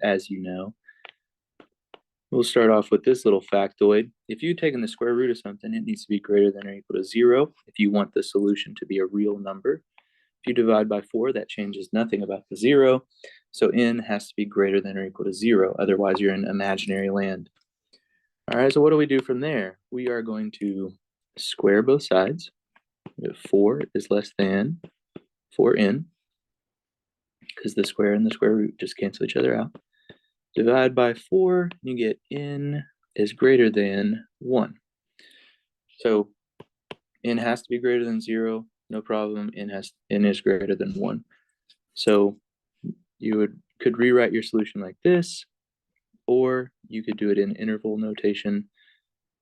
as you know. We'll start off with this little factoid. If you've taken the square root of something, it needs to be greater than or equal to 0 if you want the solution to be a real number. If you divide by 4, that changes nothing about the 0. So n has to be greater than or equal to 0. Otherwise, you're in imaginary land. All right, so what do we do from there? We are going to square both sides. 4 is less than 4n, because the square and the square root just cancel each other out. Divide by 4, you get n is greater than 1. So n has to be greater than 0, no problem. N is greater than 1. So you could rewrite your solution like this, or you could do it in interval notation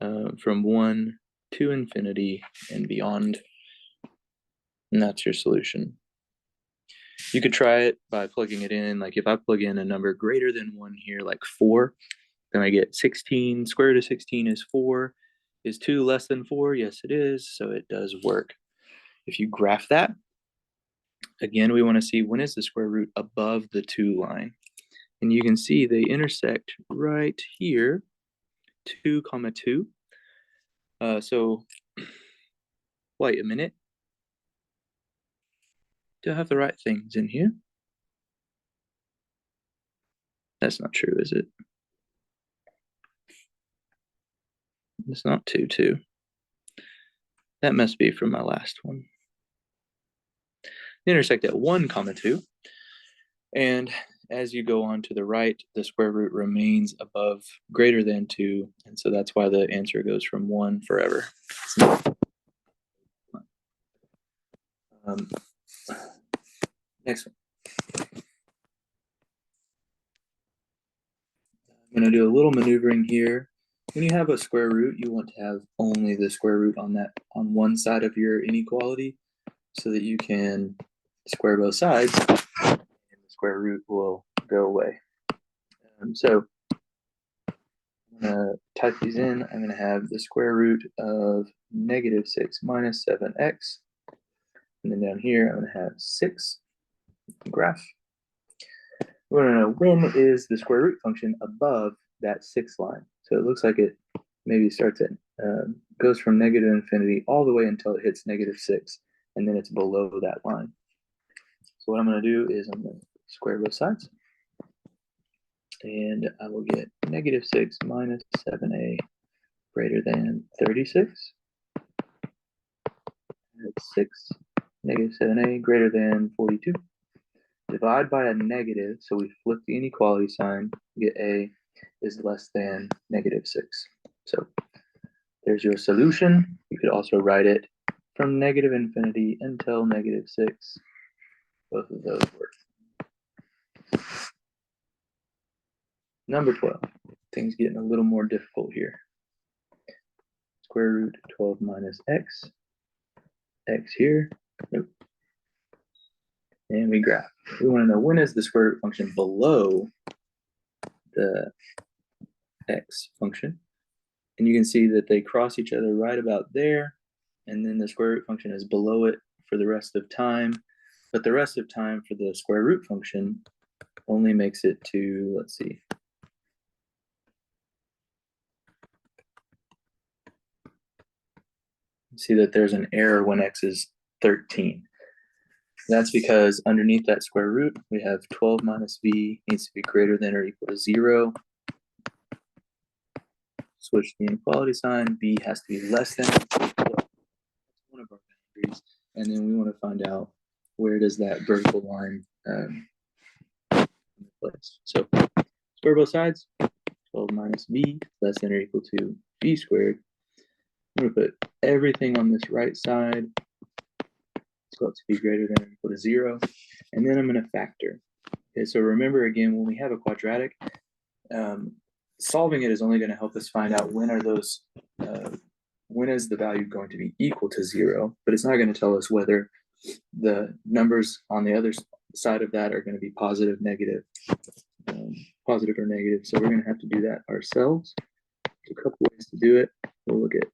from 1 to infinity and beyond. And that's your solution. You could try it by plugging it in. Like if I plug in a number greater than 1 here, like 4, then I get 16. Square root of 16 is 4. Is 2 less than 4? Yes, it is. So it does work. If you graph that, again, we want to see when is the square root above the 2 line. And you can see they intersect right here, 2, 2. So wait a minute. Do I have the right things in here? That's not true, is it? It's not 2, 2. That must be from my last one. They intersect at 1, 2. And as you go on to the right, the square root remains above greater than 2. And so that's why the answer goes from 1 forever. Next one. I'm going to do a little maneuvering here. When you have a square root, you want to have only the square root on one side of your inequality so that you can square both sides and the square root will go away. So I'm going to type these in. I'm going to have the square root of -6 minus 7x. And then down here, I'm going to have 6. Graph. We want to know when is the square root function above that 6 line. So it looks like it maybe starts at, goes from negative infinity all the way until it hits -6. And then it's below that line. So what I'm going to do is I'm going to square both sides. And I will get -6 minus 7a greater than 36. That's 6. -7a greater than 42. Divide by a negative, so we flip the inequality sign, get a is less than -6. So there's your solution. You could also write it from negative infinity until -6. Both of those work. Number 12. Things getting a little more difficult here. Square root 12 minus x. X here. Nope. And we graph. We want to know when is the square root function below the x function. And you can see that they cross each other right about there. And then the square root function is below it for the rest of time. But the rest of time for the square root function only makes it to, let's see. See that there's an error when x is 13. That's because underneath that square root, we have 12 minus v needs to be greater than or equal to 0. Switch the inequality sign. V has to be less than. That's one of our boundaries. And then we want to find out where does that vertical line place. So square both sides. 12 minus v less than or equal to v squared. I'm going to put everything on this right side. It's got to be greater than or equal to 0. And then I'm going to factor. Okay, so remember again, when we have a quadratic, solving it is only going to help us find out when is the value going to be equal to 0, but it's not going to tell us whether the numbers on the other side of that are going to be positive, negative, positive or negative. So we're going to have to do that ourselves. There's a couple ways to do it. We'll look at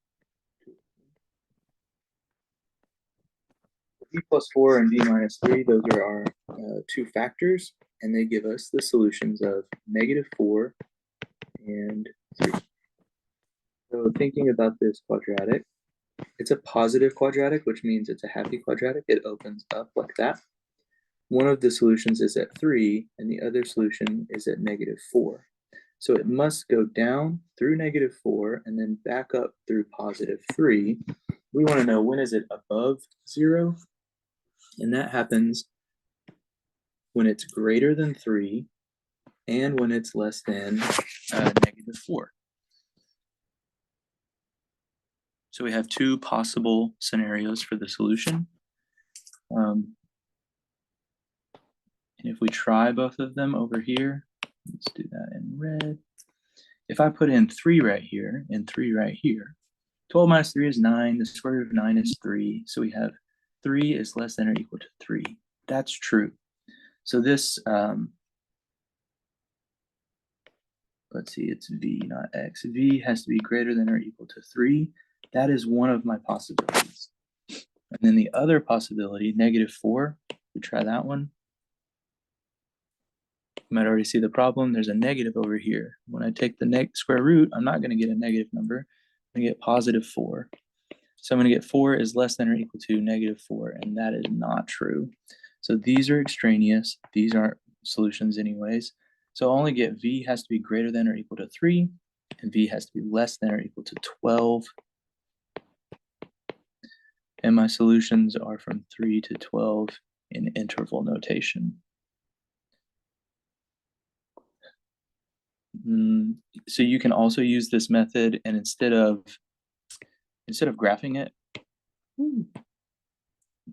b plus 4 and b minus 3. Those are our two factors. and they give us the solutions of -4 and 3. So thinking about this quadratic, it's a positive quadratic, which means it's a happy quadratic. It opens up like that. One of the solutions is at 3, and the other solution is at -4. So it must go down through -4 and then back up through +3. We want to know, when is it above 0? And that happens when it's greater than 3 and when it's less than -4. So we have two possible scenarios for the solution. And if we try both of them over here, let's do that in red. If I put in 3 right here and 3 right here, 12 minus 3 is 9. The square root of 9 is 3. So we have 3 is less than or equal to 3. That's true. So this, let's see, it's v, not x. V has to be greater than or equal to 3. That is one of my possibilities. And then the other possibility, -4, we try that one. You might already see the problem. There's a negative over here. When I take the square root, I'm not going to get a negative number. I'm going to get +4. So I'm going to get 4 is less than or equal to -4, and that is not true. So these are extraneous. These aren't solutions anyways. So I'll only get v has to be greater than or equal to 3, and v has to be less than or equal to 12. And my solutions are from 3 to 12 in interval notation. So you can also use this method, and instead of graphing it,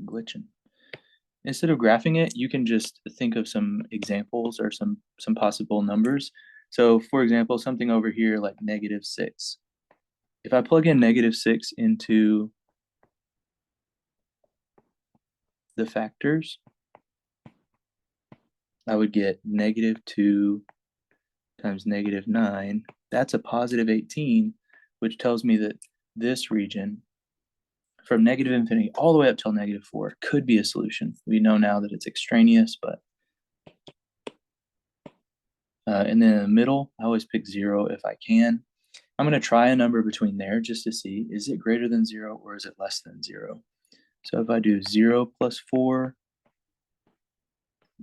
glitching. Instead of graphing it, you can just think of some examples or some possible numbers. So for example, something over here like -6. If I plug in -6 into the factors, I would get -2 times -9. That's a +18, which tells me that this region from -infinity all the way up till -4 could be a solution. We know now that it's extraneous, but and then in the middle, I always pick 0 if I can. I'm going to try a number between there just to see, is it greater than 0 or is it less than 0? So if I do 0 plus 4,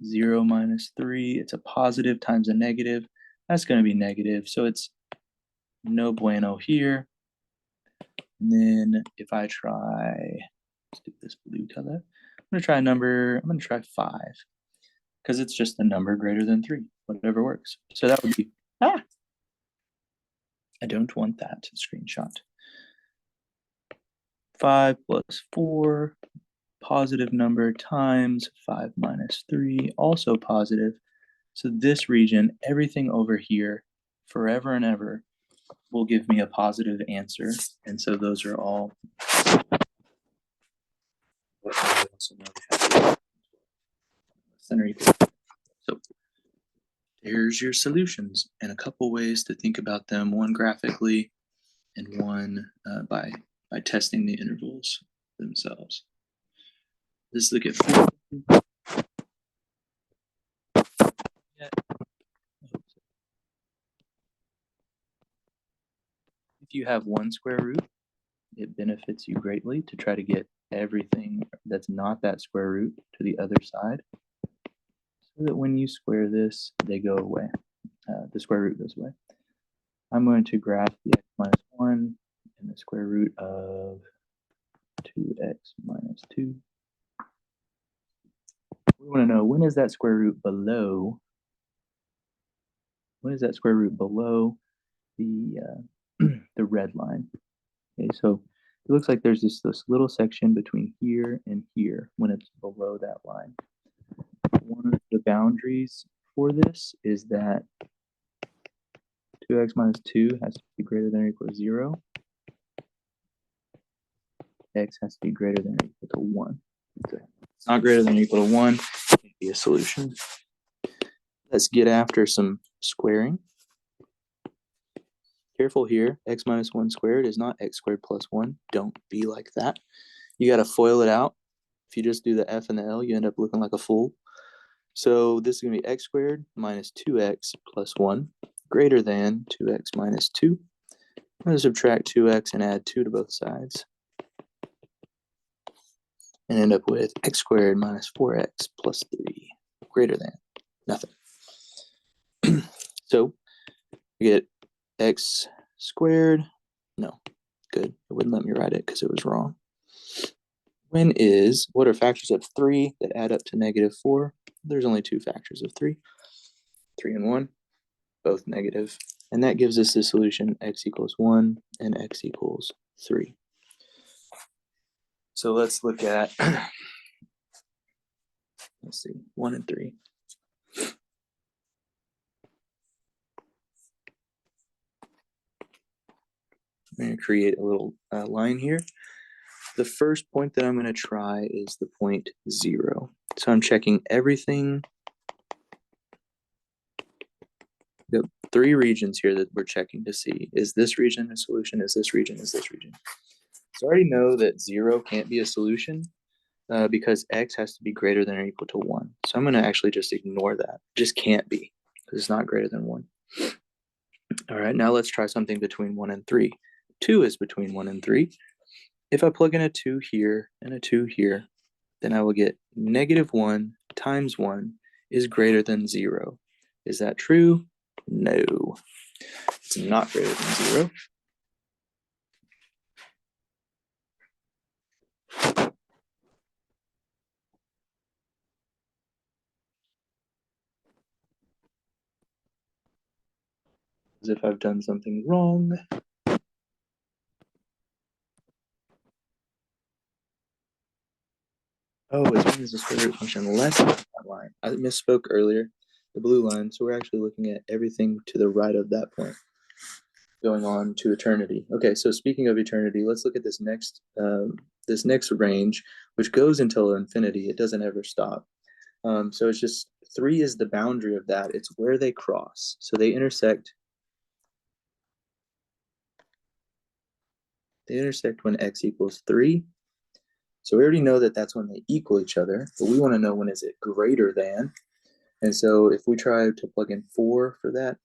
0 minus 3, it's a positive times a negative. That's going to be negative, so it's no bueno here. And then if I try, let's do this blue color. I'm going to try a number, I'm going to try 5, because it's just a number greater than 3, whatever works. So that would be, I don't want that screenshot. 5 plus 4, positive number, times 5 minus 3, also positive. So this region, everything over here, forever and ever, will give me a positive answer. And so those are all. So here's your solutions and a couple ways to think about them, one graphically and one by testing the intervals themselves. Let's look at 4. If you have one square root, it benefits you greatly to try to get everything that's not that square root to the other side, so that when you square this, they go away. The square root goes away. I'm going to graph the x minus 1 and the square root of 2x minus 2. We want to know, when is that square root below? When is that square root below the the red line? Okay, so it looks like there's this little section between here and here when it's below that line. One of the boundaries for this is that 2x minus 2 has to be greater than or equal to 0. X has to be greater than or equal to 1. So it's not greater than or equal to 1, it can't be a solution. Let's get after some squaring. Careful here, x minus 1 squared is not x squared plus 1. Don't be like that. You got to FOIL it out. If you just do the f and the l, you end up looking like a fool. So this is going to be x squared minus 2x plus 1 greater than 2x minus 2. I'm going to subtract 2x and add 2 to both sides. And end up with x squared minus 4x plus 3 greater than nothing. So we get x squared. No, good. It wouldn't let me write it because it was wrong. What are factors of 3 that add up to negative 4? There's only 2 factors of 3. 3 and 1, both negative. And that gives us the solution x equals 1 and x equals 3. So let's look at, let's see, 1 and 3. I'm going to create a little line here. The first point that I'm going to try is the point 0. So I'm checking everything. The 3 regions here that we're checking to see, is this region a solution? Is this region? Is this region? So I already know that 0 can't be a solution because x has to be greater than or equal to 1. So I'm going to actually just ignore that. It just can't be because it's not greater than 1. All right, now let's try something between 1 and 3. 2 is between 1 and 3. If I plug in a 2 here and a 2 here, then I will get negative 1 times 1 is greater than 0. Is that true? No. It's not greater than 0. As if I've done something wrong. Oh, as long as the square root function less than that line. I misspoke earlier, the blue line. So we're actually looking at everything to the right of that point, going on to eternity. Okay, so speaking of eternity, let's look at this next range, which goes until infinity. It doesn't ever stop. So it's just 3 is the boundary of that. It's where they cross. So they intersect. They intersect when x equals 3. So we already know that that's when they equal each other, but we want to know when is it greater than. And so if we try to plug in 4 for that,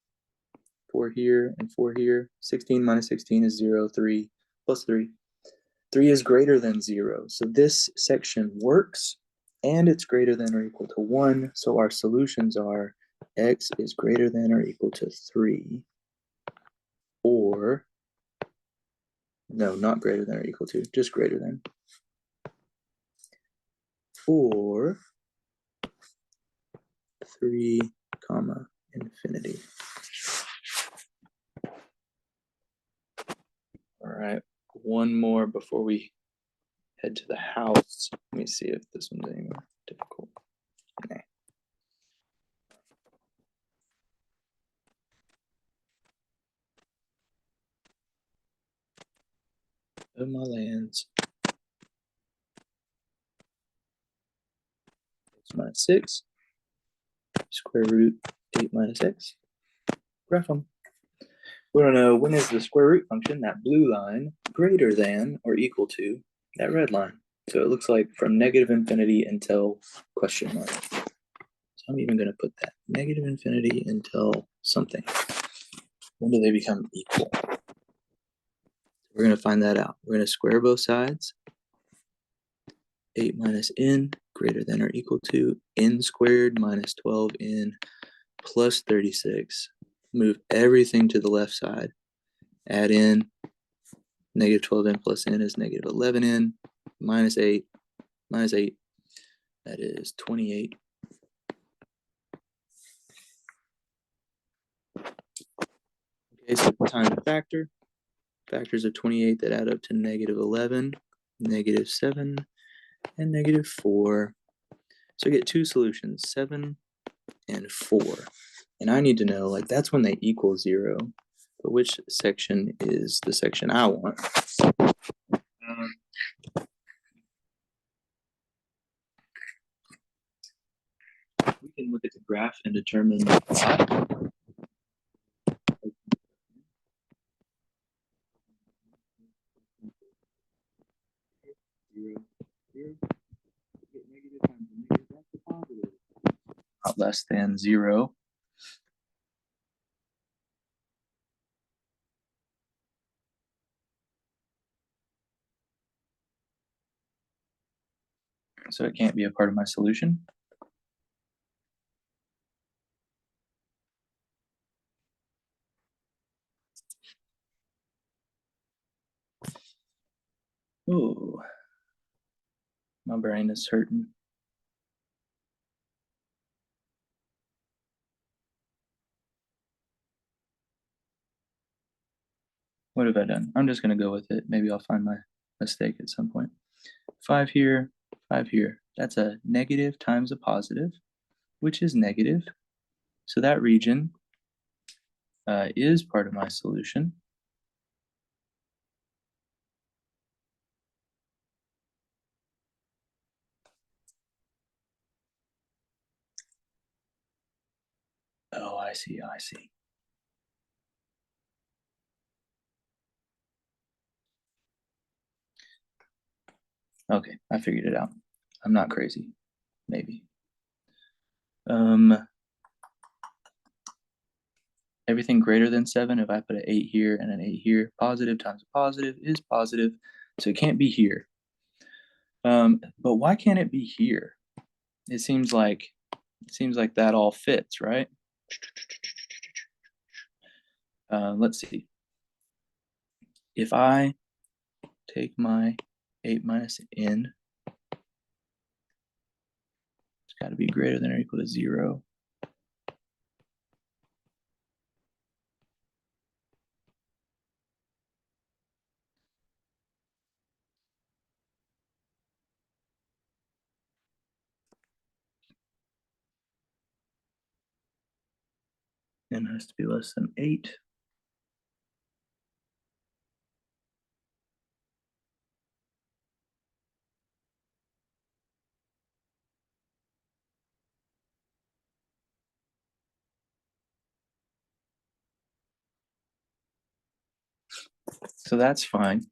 4 here and 4 here, 16 minus 16 is 0, 3 plus 3. 3 is greater than 0. So this section works, and it's greater than or equal to 1. So our solutions are x is greater than or equal to 3, or, no, not greater than or equal to, just greater than, or 3, comma, infinity. All right, one more before we head to the house. Let me see if this one's any more difficult. Okay. Of my lands. X minus 6. Square root 8 minus x. Graph them. We want to know when is the square root function, that blue line, greater than or equal to that red line. So it looks like from negative infinity until question mark. So I'm even going to put that negative infinity until something. When do they become equal? We're going to find that out. We're going to square both sides. 8 minus n greater than or equal to n squared minus 12n plus 36. Move everything to the left side. Add in negative 12n plus n is negative 11n minus 8 minus 8. That is 28. Okay, so time to factor. Factors of 28 that add up to negative 11, negative 7, and negative 4. So I get 2 solutions, 7 and 4. And I need to know, like, that's when they equal 0. But which section is the section I want? We can look at the graph and determine that. Zero, zero. Get negative times a negative, that's a positive. not less than 0. So it can't be a part of my solution. Ooh, my brain is hurting. What have I done? I'm just going to go with it. Maybe I'll find my mistake at some point. 5 here, 5 here. That's a negative times a positive, which is negative. So that region is part of my solution. Oh, I see, I see. Okay, I figured it out. I'm not crazy, maybe. Everything greater than 7, if I put an 8 here and an 8 here, positive times a positive is positive, so it can't be here. But why can't it be here? It seems like that all fits, right? Let's see. If I take my 8 minus n, it's got to be greater than or equal to 0. N has to be less than 8. So that's fine.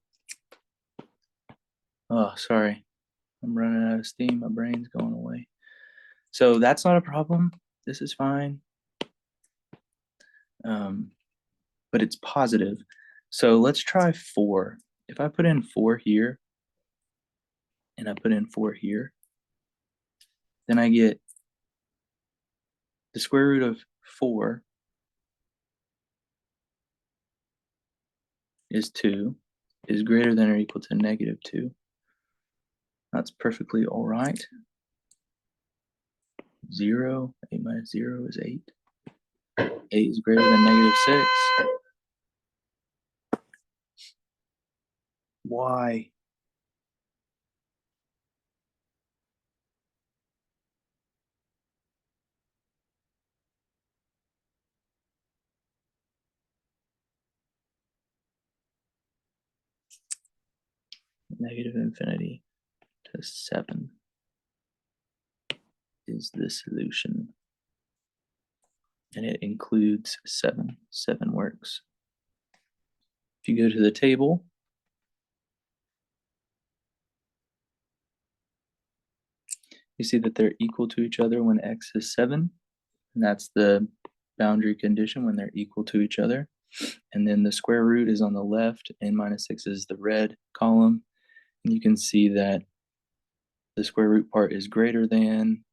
Oh, sorry. I'm running out of steam. My brain's going away. So that's not a problem. This is fine. But it's positive. So let's try 4. If I put in 4 here, and I put in 4 here, then I get the square root of 4 is 2, is greater than or equal to negative 2. That's perfectly all right. 0, 8 minus 0 is 8. 8 is greater than negative 6. Why? Negative infinity to 7 is the solution. And it includes 7. 7 works. If you go to the table, you see that they're equal to each other when x is 7. And that's the boundary condition when they're equal to each other. And then the square root is on the left, n minus 6 is the red column. And you can see that the square root part is greater than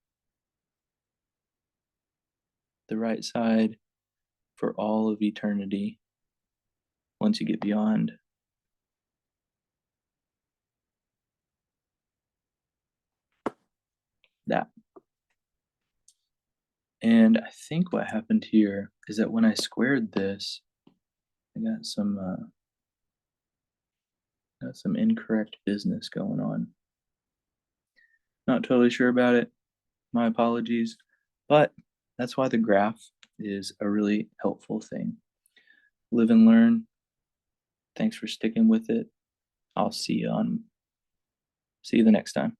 the right side for all of eternity once you get beyond that. And I think what happened here is that when I squared this, I got some incorrect business going on. Not totally sure about it. My apologies. But that's why the graph is a really helpful thing. Live and learn. Thanks for sticking with it. I'll see you the next time.